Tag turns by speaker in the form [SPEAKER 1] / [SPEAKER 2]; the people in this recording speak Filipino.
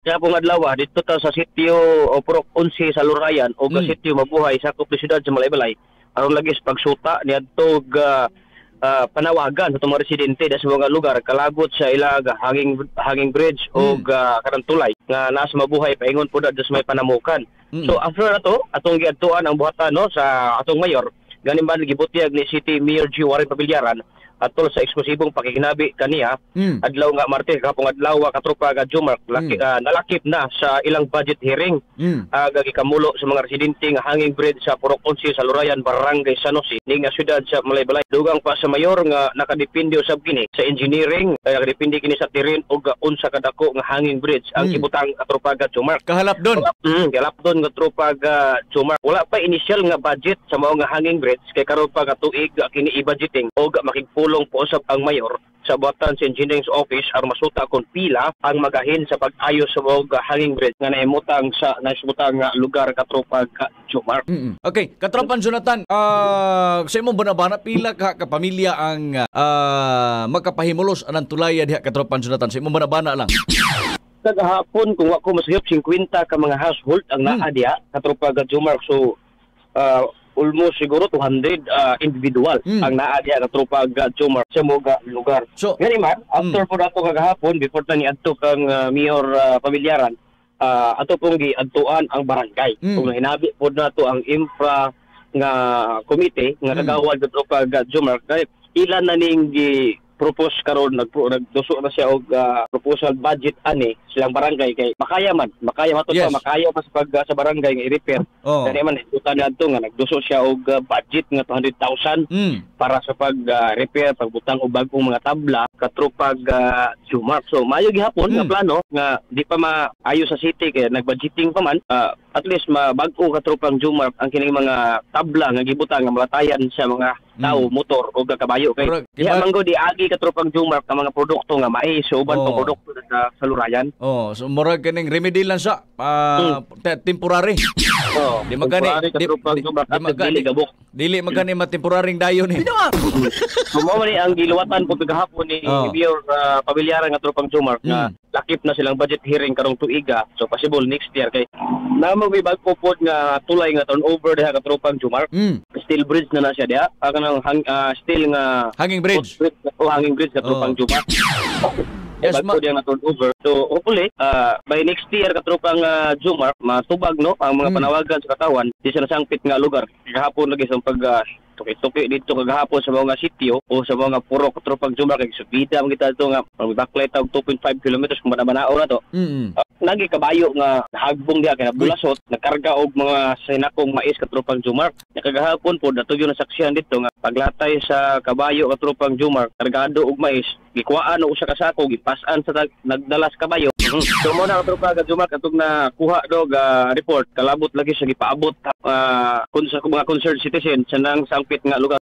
[SPEAKER 1] Kaya po nga adlaw dito ta sa sitio o Purok 11 sa Lurayan o sa sitio Mabuhay sa Syudad sa Malaybalay aron lagi sa pagsuta niadto panawagan sa mga residente sa mga lugar kalagot sa ilag hanging bridge o kanang tulay nga naa sa Mabuhay paingon po sa may panamukan. So after na to atong giadtuan ang buhatan no sa atong mayor ganin ba gibutiag ni City Mayor G. Warren Pabiliaran atol sa eksklusibong pakikinabi kaniya adlaw nga Martes kapong adlaw katropa ga Jomar nalakip na sa ilang budget hearing gagikamulo sa mga residente nga hanging bridge sa Purok 11 sa Lurayan Barangay San Jose ning syudad sa Malaybalay dugang pa sa mayor nga nakadepende usab kini sa engineering nakadepende kini sa terrain ug unsa kadako nga hanging bridge ang ibutang katropa ga Jomar
[SPEAKER 2] kahalap doon
[SPEAKER 1] nga tropa ga Jomar wala pa initial nga budget sa mao nga hanging bridge kay karon pa ka tuig kini i-budgeting ug makigpulong po usab ang mayor sa buhatan sa engineering office aron masuta kon pila ang magahin sa pag-ayos sa mga hanging bridge nga naimutang sa nasibutang lugar katropa ka Jomar.
[SPEAKER 2] Okay, katropan Jonathan, sa imong banabana pila ka pamilya ang magkapahimulos anang tulayan diha katropan Jonathan sa imong banabana lang.
[SPEAKER 1] Kagahapon kung ako masayop 50 ka mga household ang naa diha katropa ka Jomar so almost siguro 200 individual ang naa diha ka tropa ga Jomar sa mga lugar. So, ngani man after po nato kagahapon before ta ni adto kang Mayor Pabiliaran ato pong giadtuan ang barangay. Kung hinabi po nato ang infra nga komite nga kagawad sa tropa ga Jomar kay ilan na ning propose karon nagduso na siya og proposal budget ani silang barangay kay makaya mato yes. Makaya pa sa barangay nga i-repair kani man ituta niadto nga nagduso siya og budget nga 200,000 para sa pag-repair pagbutang og bag-ong mga tabla katropa Jomar. So maayo gihapon nga plano nga di pa maayo sa city kay nagbudgeting pa man at least mabag-o katropang Jomar ang kining mga tabla nga gibutang nga malatayan sa mga tao motor o kabayo kay diha manggo di agi katropang Jomar ka mga produkto nga mais so uban pang produkto sa Lurayan.
[SPEAKER 2] So murag kaning remedy lang sa temporary. Di magani dili magani temporaring dayon eh.
[SPEAKER 1] Mao ni ang giluwatan pud kagahapon ni Mayor Pabiliaran nga tropang Jomar nga lakip na silang budget hearing karong tuiga so possible next year kay namo may bagpo pod nga tulay nga turnover diha ka tropang Jomar. Steel bridge na siya diha kanang steel nga
[SPEAKER 2] hanging bridge
[SPEAKER 1] hanging bridge ka tropang Jomar. Yes, diya na turnover. So hopefully by next year katropang Jomar matubag no ang mga panawagan sa katawan di sa nasangpit nga lugar kahapon lagi sa pag tuki-tuki dito kagahapon sa mga sitio o sa mga purok katropang Jomar kay subida man kita dito nga backlight og 2.5 kilometers kung manabanaw na to. Nagi kabayo nga hagbong diha kay nabulasot nagkarga og mga sinakong mais katropang Jomar. Kagahapon po natugyo na saksihan dito nga paglatay sa kabayo katropang Jomar kargado og mais gikuhaan og usa ka sako gipas-an sa nagdalas kabayo. So mo na katropa ka Jomar katong na kuha dog report kalabot lagi sa gipaabot kun sa mga concerned citizen sa nang sangpit nga lugar